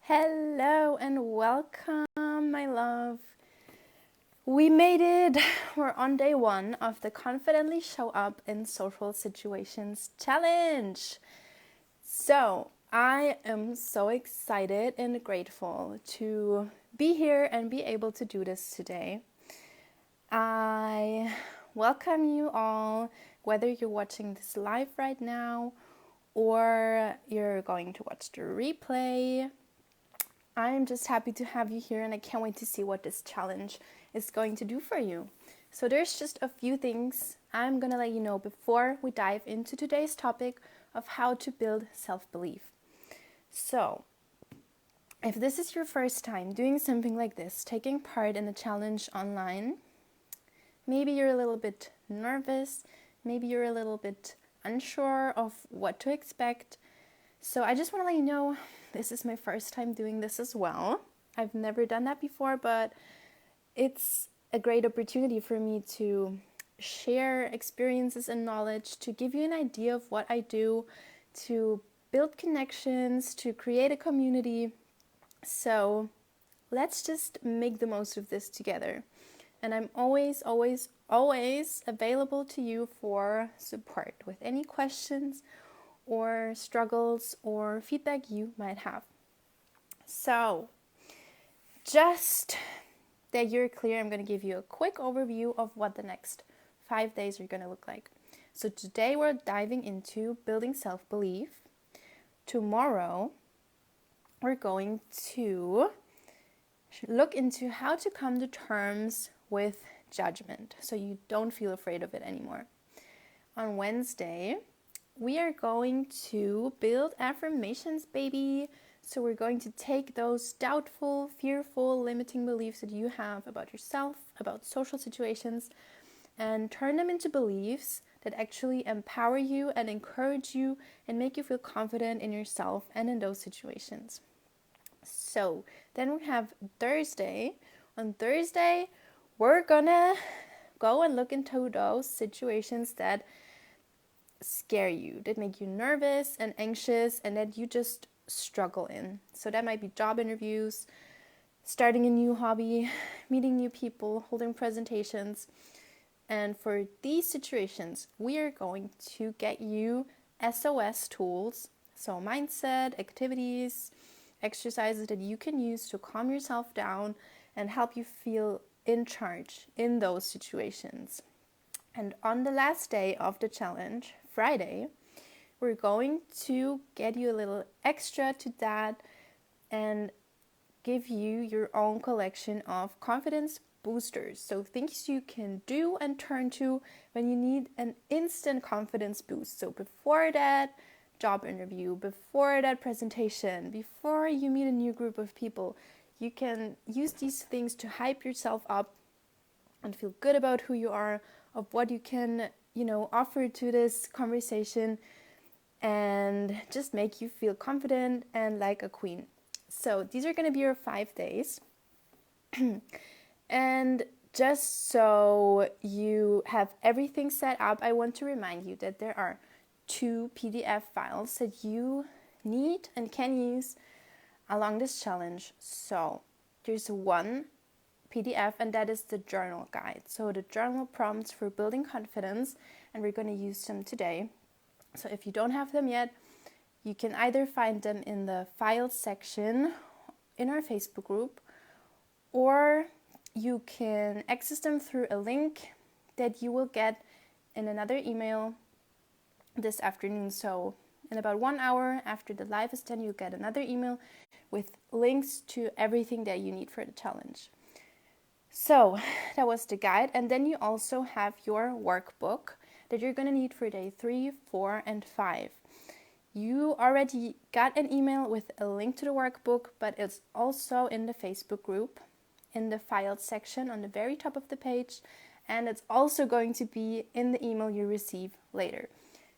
Hello and welcome, my love. We made it. We're on day one of the Confidently Show Up in Social Situations Challenge. So, I am so excited and grateful to be here and be able to do this today. I welcome you all, whether you're watching this live right now or you're going to watch the replay. I'm just happy to have you here and I can't wait to see what this challenge is going to do for you. So there's just a few things I'm going to let you know before we dive into today's topic of how to build self-belief. So, if this is your first time doing something like this, taking part in the challenge online, maybe you're a little bit nervous, maybe you're a little bit unsure of what to expect. So I just want to let you know, this is my first time doing this as well. I've never done that before, but it's a great opportunity for me to share experiences and knowledge, to give you an idea of what I do, to build connections, to create a community. So let's just make the most of this together. And I'm always available to you for support with any questions or struggles or feedback you might have. So, just that you're clear, I'm going to give you a quick overview of what the next 5 days are going to look like. So today we're diving into building self-belief. Tomorrow we're going to look into how to come to terms with judgment so you don't feel afraid of it anymore. On Wednesday, we are going to build affirmations, baby. So we're going to take those doubtful, fearful, limiting beliefs that you have about yourself, about social situations, and turn them into beliefs that actually empower you and encourage you and make you feel confident in yourself and in those situations. So then we have Thursday. On Thursday, we're gonna go and look into those situations that scare you, that make you nervous and anxious and that you just struggle in. So that might be job interviews, starting a new hobby, meeting new people, holding presentations. And for these situations, we are going to get you SOS tools, so mindset, activities, exercises that you can use to calm yourself down and help you feel in charge in those situations. And on the last day of the challenge, Friday, we're going to get you a little extra to that and give you your own collection of confidence boosters. So things you can do and turn to when you need an instant confidence boost. So before that job interview, before that presentation, before you meet a new group of people, you can use these things to hype yourself up and feel good about who you are, of what you can, offer to this conversation, and just make you feel confident and like a queen. So these are going to be your 5 days. And just so you have everything set up, I want to remind you that there are 2 PDF files that you need and can use along this challenge. So there's one PDF, and that is the journal guide. So the journal prompts for building confidence, and we're going to use them today. So if you don't have them yet, you can either find them in the files section in our Facebook group, or you can access them through a link that you will get in another email this afternoon. So in about 1 hour after the live is done, you'll get another email with links to everything that you need for the challenge. So that was the guide, and then you also have your workbook that you're going to need for day 3, 4, and 5. You already got an email with a link to the workbook, but it's also in the Facebook group, in the files section on the very top of the page, and it's also going to be in the email you receive later.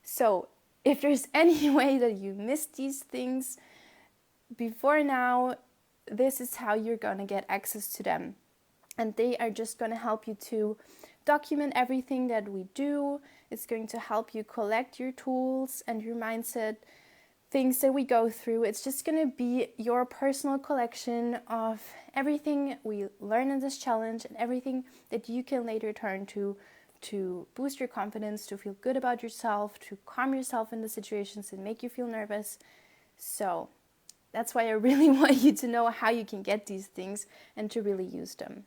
So if there's any way that you missed these things before now, this is how you're going to get access to them. And they are just going to help you to document everything that we do. It's going to help you collect your tools and your mindset things that we go through. It's just going to be your personal collection of everything we learn in this challenge and everything that you can later turn to boost your confidence, to feel good about yourself, to calm yourself in the situations and make you feel nervous. So that's why I really want you to know how you can get these things and to really use them.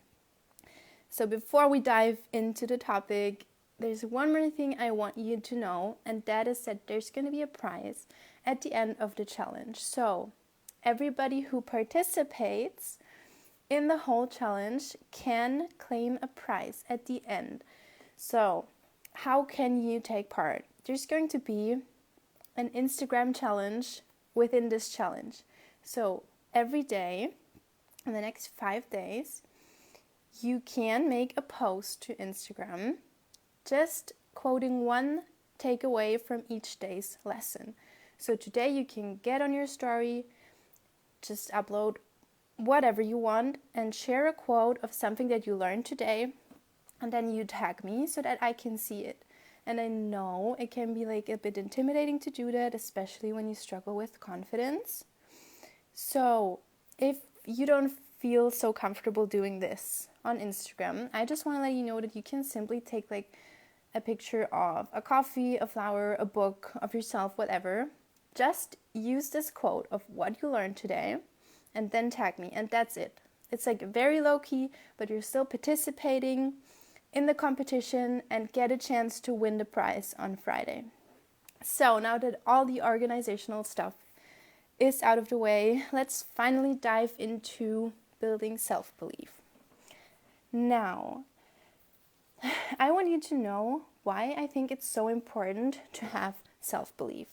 So before we dive into the topic, there's one more thing I want you to know, and that is that there's going to be a prize at the end of the challenge. So everybody who participates in the whole challenge can claim a prize at the end. So how can you take part? There's going to be an Instagram challenge within this challenge. So every day, in the next 5 days, you can make a post to Instagram just quoting one takeaway from each day's lesson. So today you can get on your story, just upload whatever you want and share a quote of something that you learned today, and then you tag me so that I can see it. And I know it can be like a bit intimidating to do that, especially when you struggle with confidence. So if you don't feel so comfortable doing this on Instagram, I just want to let you know that you can simply take like a picture of a coffee, a flower, a book, of yourself, whatever. Just use this quote of what you learned today and then tag me, and that's it. It's like very low key, but you're still participating in the competition and get a chance to win the prize on Friday. So now that all the organizational stuff is out of the way, let's finally dive into building self-belief. Now, I want you to know why I think it's so important to have self-belief.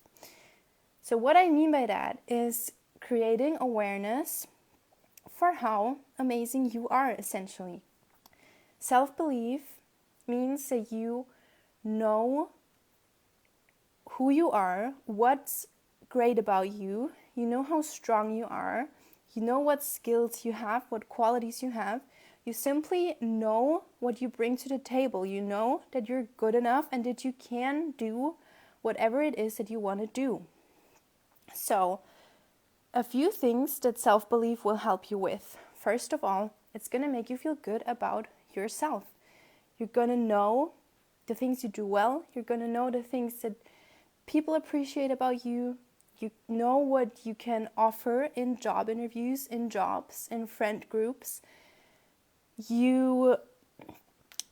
So what I mean by that is creating awareness for how amazing you are, essentially. Self-belief means that you know who you are, what's great about you, you know how strong you are, you know what skills you have, what qualities you have. You simply know what you bring to the table. You know that you're good enough and that you can do whatever it is that you want to do. So, a few things that self-belief will help you with. First of all, it's going to make you feel good about yourself. You're going to know the things you do well. You're going to know the things that people appreciate about you. You know what you can offer in job interviews, in jobs, in friend groups. You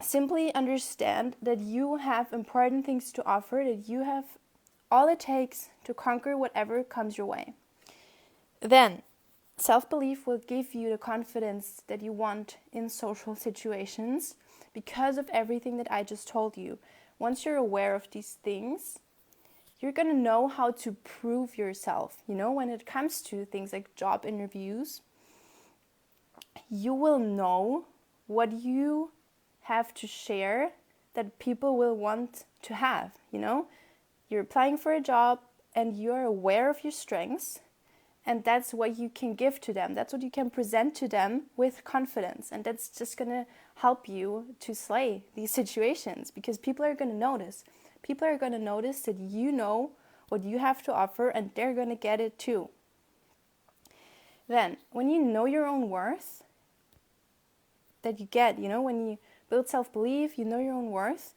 simply understand that you have important things to offer, that you have all it takes to conquer whatever comes your way. Then, self-belief will give you the confidence that you want in social situations because of everything that I just told you. Once you're aware of these things, you're going to know how to prove yourself. You know, when it comes to things like job interviews, you will know what you have to share that people will want to have. You know, you're applying for a job and you're aware of your strengths, and that's what you can give to them. That's what you can present to them with confidence, and that's just going to help you to slay these situations because people are going to notice. People are going to notice that you know what you have to offer, and they're going to get it too. Then, when you know your own worth, that you get, you know, when you build self-belief, you know your own worth,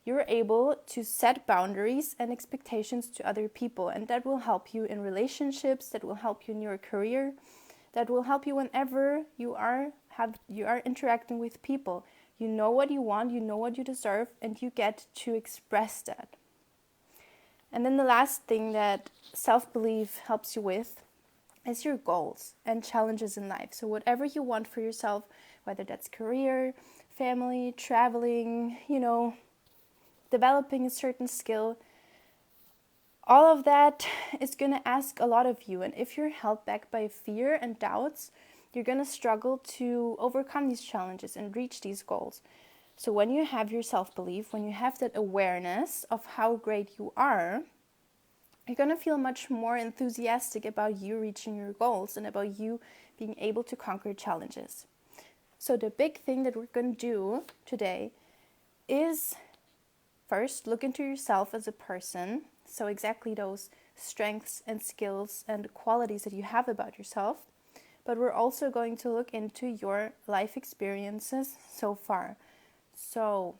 you're able to set boundaries and expectations to other people, and that will help you in relationships, that will help you in your career, that will help you whenever you are interacting with people. You know what you want, you know what you deserve, and you get to express that. And then the last thing that self-belief helps you with is your goals and challenges in life. So whatever you want for yourself, whether that's career, family, traveling, you know, developing a certain skill, all of that is going to ask a lot of you. And if you're held back by fear and doubts, you're going to struggle to overcome these challenges and reach these goals. So when you have your self-belief, when you have that awareness of how great you are, you're going to feel much more enthusiastic about you reaching your goals and about you being able to conquer challenges. So the big thing that we're going to do today is first look into yourself as a person. So exactly those strengths and skills and qualities that you have about yourself, but we're also going to look into your life experiences so far. So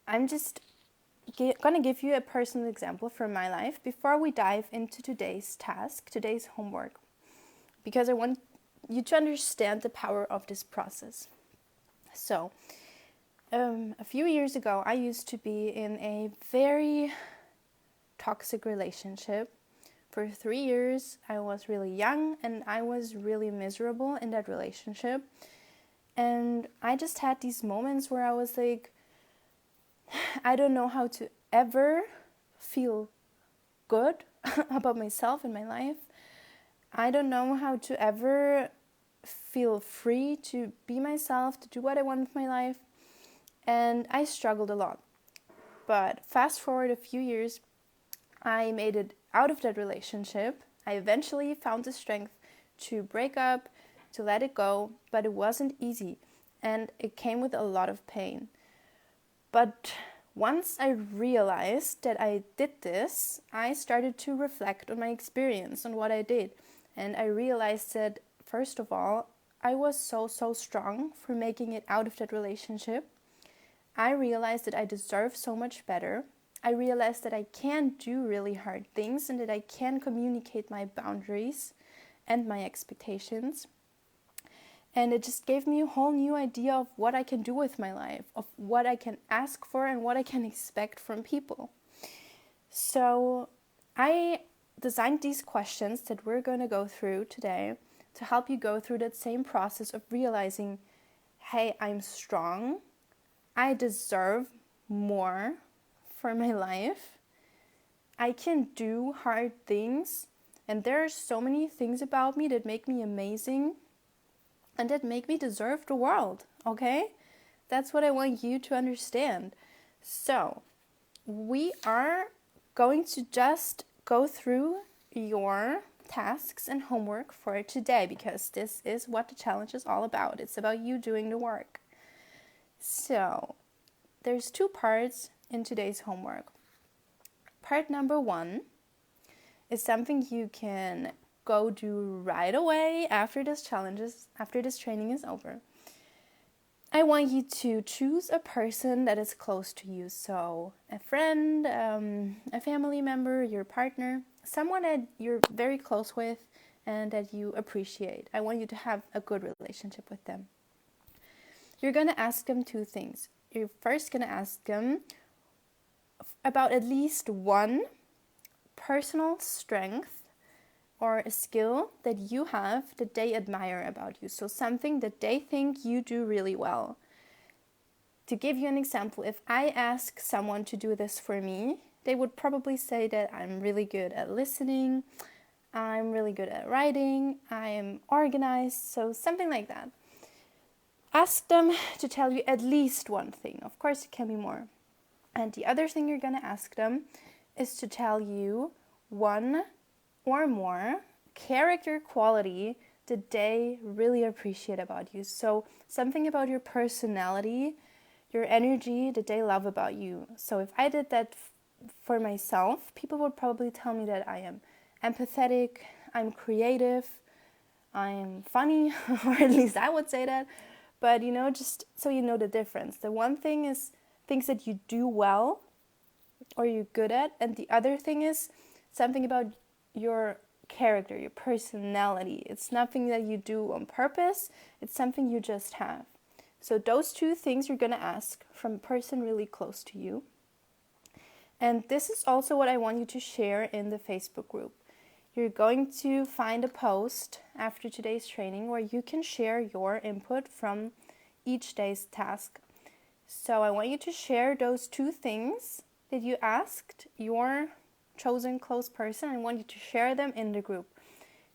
I'm just going to give you a personal example from my life before we dive into today's task, today's homework, because I want you to understand the power of this process. So, a few years ago, I used to be in a very toxic relationship. For 3 years, I was really young and I was really miserable in that relationship. And I just had these moments where I was like, I don't know how to ever feel good about myself and my life. I don't know how to ever feel free to be myself, to do what I want with my life. And I struggled a lot. But fast forward a few years, I made it out of that relationship. I eventually found the strength to break up, to let it go, but it wasn't easy. And it came with a lot of pain. But once I realized that I did this, I started to reflect on my experience, on what I did. And I realized that, first of all, I was so strong for making it out of that relationship. I realized that I deserve so much better. I realized that I can do really hard things and that I can communicate my boundaries and my expectations. And it just gave me a whole new idea of what I can do with my life, of what I can ask for and what I can expect from people. So I designed these questions that we're going to go through today to help you go through that same process of realizing, hey, I'm strong. I deserve more for my life. I can do hard things. And there are so many things about me that make me amazing and that make me deserve the world, okay? That's what I want you to understand. So, we are going to just go through your tasks and homework for today because this is what the challenge is all about. It's about you doing the work. So, there's 2 parts in today's homework. Part number 1 is something you can go do right away after this training is over. I want you to choose a person that is close to you. So a friend, a family member, your partner, someone that you're very close with and that you appreciate. I want you to have a good relationship with them. You're going to ask them 2 things. You're first going to ask them about at least one personal strength or a skill that you have that they admire about you. So something that they think you do really well. To give you an example, if I ask someone to do this for me, they would probably say that I'm really good at listening, I'm really good at writing, I am organized, so something like that. Ask them to tell you at least one thing. Of course, it can be more. And the other thing you're going to ask them is to tell you one or more character quality that they really appreciate about you. So something about your personality, your energy that they love about you. So if I did that for myself, people would probably tell me that I am empathetic, I'm creative, I'm funny, or at least I would say that. But, just so you know the difference. The one thing is things that you do well or you're good at. And the other thing is something about your character, your personality. It's nothing that you do on purpose. It's something you just have. So those 2 things you're going to ask from a person really close to you. And this is also what I want you to share in the Facebook group. You're going to find a post after today's training where you can share your input from each day's task. So I want you to share those 2 things that you asked your chosen close person. I want you to share them in the group.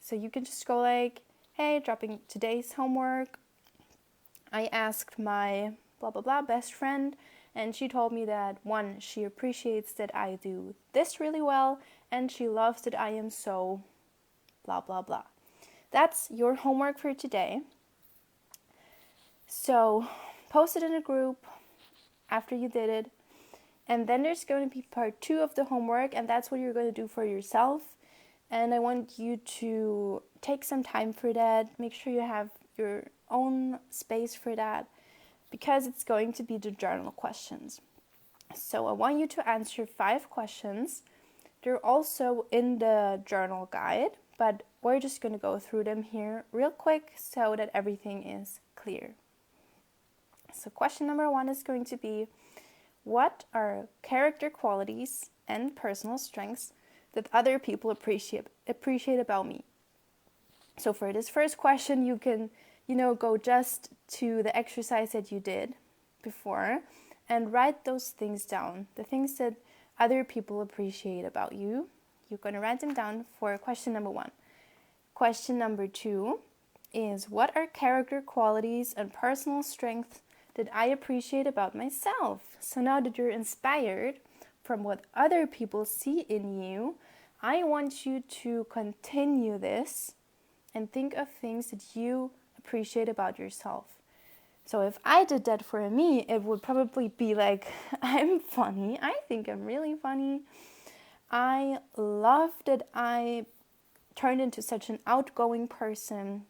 So you can just go like, hey, dropping today's homework. I asked my blah, blah, blah best friend, and she told me that 1, she appreciates that I do this really well, and she loves that I am so blah, blah, blah. That's your homework for today. So post it in a group after you did it, And then there's going to be part 2 of the homework, and that's what you're going to do for yourself. And I want you to take some time for that. Make sure you have your own space for that, because it's going to be the journal questions. So I want you to answer 5 questions. They're also in the journal guide, but we're just going to go through them here real quick so that everything is clear. So question number 1 is going to be, what are character qualities and personal strengths that other people appreciate about me? So for this first question, you can, go just to the exercise that you did before and write those things down, the things that other people appreciate about you. You're going to write them down for question number 1. Question number 2 is, what are character qualities and personal strengths that I appreciate about myself? So now that you're inspired from what other people see in you, I want you to continue this and think of things that you appreciate about yourself. So if I did that for me, it would probably be like, I'm funny. I think I'm really funny. I love that I turned into such an outgoing person.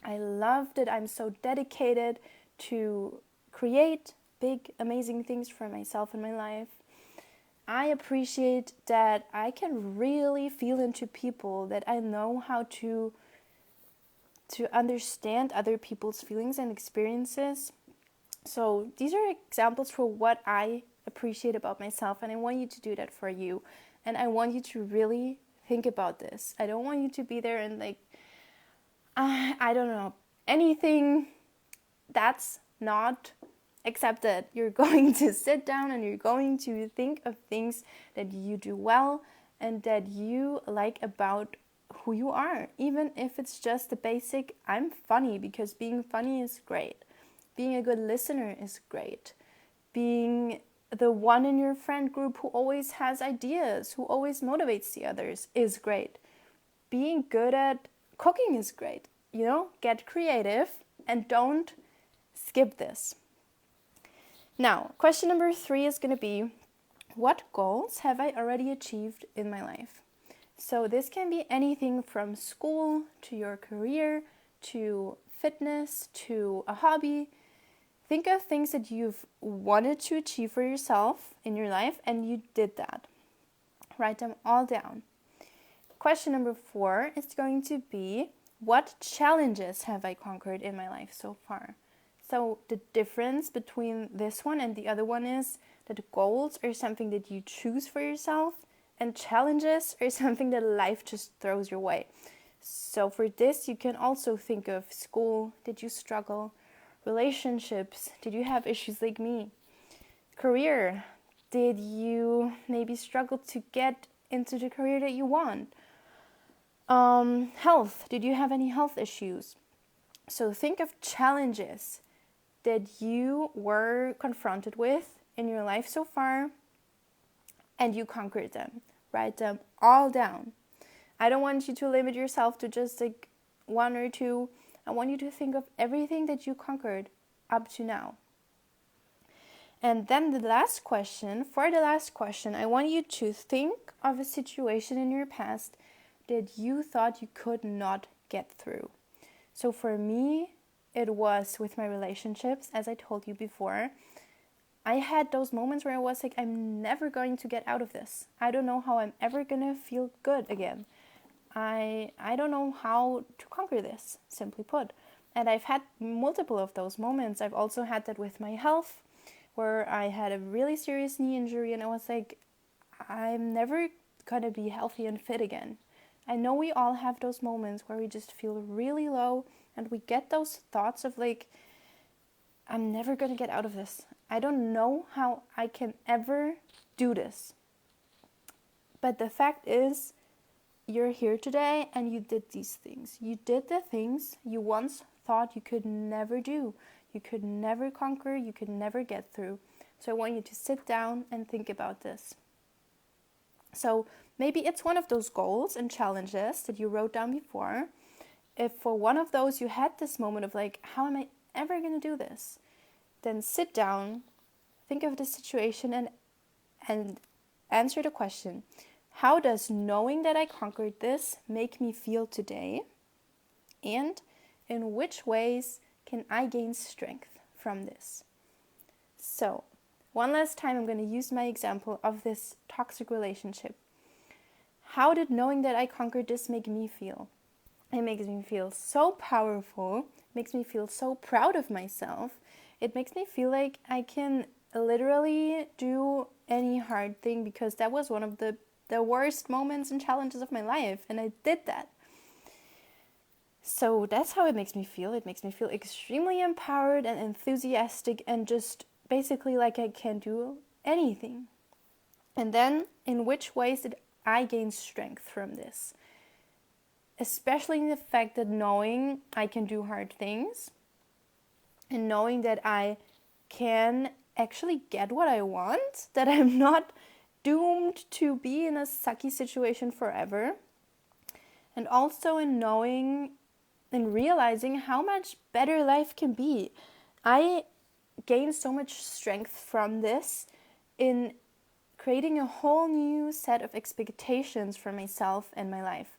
I love that I'm so dedicated to create big, amazing things for myself in my life. I appreciate that I can really feel into people, that I know how to understand other people's feelings and experiences. So these are examples for what I appreciate about myself, and I want you to do that for you. And I want you to really think about this. I don't want you to be there and I don't know, anything that's not accepted. You're going to sit down and you're going to think of things that you do well and that you like about who you are. Even if it's just the basic, I'm funny, because being funny is great. Being a good listener is great. Being the one in your friend group who always has ideas, who always motivates the others is great. Being good at cooking is great. Get creative and don't skip this. Now, question number 3 is going to be, what goals have I already achieved in my life? So this can be anything from school to your career to fitness to a hobby. Think of things that you've wanted to achieve for yourself in your life and you did that. Write them all down. Question number 4 is going to be, what challenges have I conquered in my life so far? So the difference between this one and the other one is that goals are something that you choose for yourself, and challenges are something that life just throws your way. So for this, you can also think of school. Did you struggle? Relationships. Did you have issues like me? Career. Did you maybe struggle to get into the career that you want? Health. Did you have any health issues? So think of challenges that you were confronted with in your life so far, and you conquered them. Write them all down. I don't want you to limit yourself to just 1 or 2. I want you to think of everything that you conquered up to now. And then for the last question, I want you to think of a situation in your past that you thought you could not get through. So for me, it was with my relationships, as I told you before. I had those moments where I was like, I'm never going to get out of this. I don't know how I'm ever going to feel good again. I don't know how to conquer this, simply put. And I've had multiple of those moments. I've also had that with my health, where I had a really serious knee injury and I was like, I'm never going to be healthy and fit again. I know we all have those moments where we just feel really low and we get those thoughts of I'm never going to get out of this. I don't know how I can ever do this. But the fact is, you're here today and you did these things. You did the things you once thought you could never do. You could never conquer, you could never get through. So I want you to sit down and think about this. So maybe it's one of those goals and challenges that you wrote down before. If for one of those you had this moment of how am I ever going to do this? Then sit down, think of the situation and and answer the question, how does knowing that I conquered this make me feel today? And in which ways can I gain strength from this? So, one last time, I'm going to use my example of this toxic relationship. How did knowing that I conquered this make me feel? It makes me feel so powerful, makes me feel so proud of myself. It makes me feel like I can literally do any hard thing, because that was one of the worst moments and challenges of my life, and I did that. So that's how it makes me feel. It makes me feel extremely empowered and enthusiastic and just basically like I can do anything. And then, in which ways did I gain strength from this? Especially in the fact that knowing I can do hard things and knowing that I can actually get what I want, that I'm not doomed to be in a sucky situation forever. And also in knowing and realizing how much better life can be. I gained so much strength from this in creating a whole new set of expectations for myself and my life.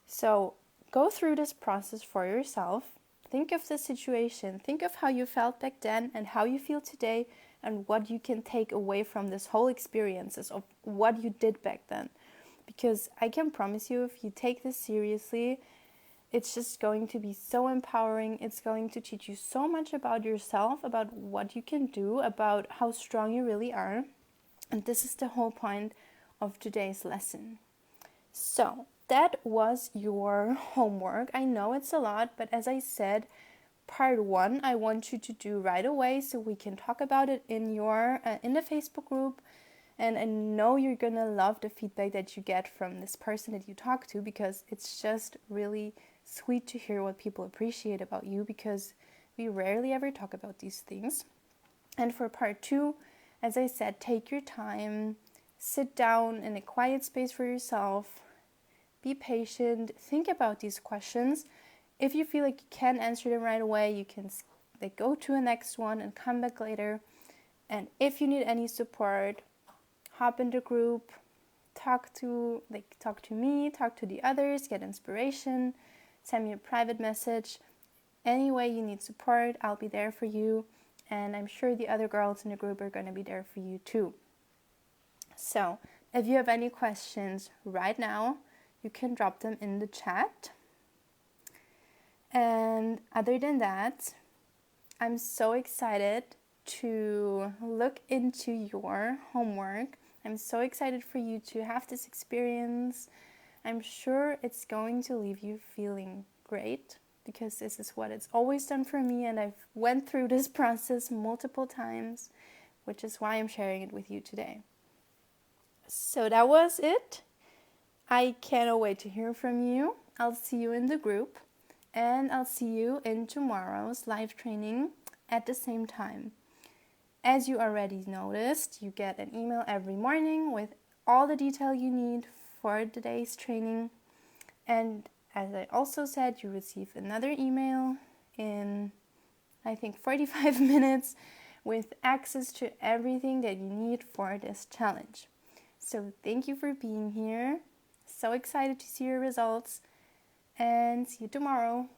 So go through this process for yourself. Think of the situation. Think of how you felt back then and how you feel today, and what you can take away from this whole experiences of what you did back then. Because I can promise you, if you take this seriously, it's just going to be so empowering. It's going to teach you so much about yourself, about what you can do, about how strong you really are. And this is the whole point of today's lesson. So that was your homework. I know it's a lot, but as I said, part 1 I want you to do right away so we can talk about it in the Facebook group. And I know you're gonna love the feedback that you get from this person that you talk to, because it's just really sweet to hear what people appreciate about you, because we rarely ever talk about these things. And for part 2, as I said, take your time, sit down in a quiet space for yourself, be patient, think about these questions. If you feel like you can't answer them right away, you can go to the next one and come back later. And if you need any support, hop in the group, talk to me, talk to the others, get inspiration, send me a private message. Any way you need support, I'll be there for you. And I'm sure the other girls in the group are going to be there for you too. So if you have any questions right now, you can drop them in the chat. And other than that, I'm so excited to look into your homework. I'm so excited for you to have this experience. I'm sure it's going to leave you feeling great, because this is what it's always done for me, and I've went through this process multiple times, which is why I'm sharing it with you today. So that was it. I cannot wait to hear from you. I'll see you in the group, and I'll see you in tomorrow's live training at the same time. As you already noticed, you get an email every morning with all the detail you need for today's training. And as I also said, you receive another email in, I think, 45 minutes with access to everything that you need for this challenge. So thank you for being here. So excited to see your results, and see you tomorrow.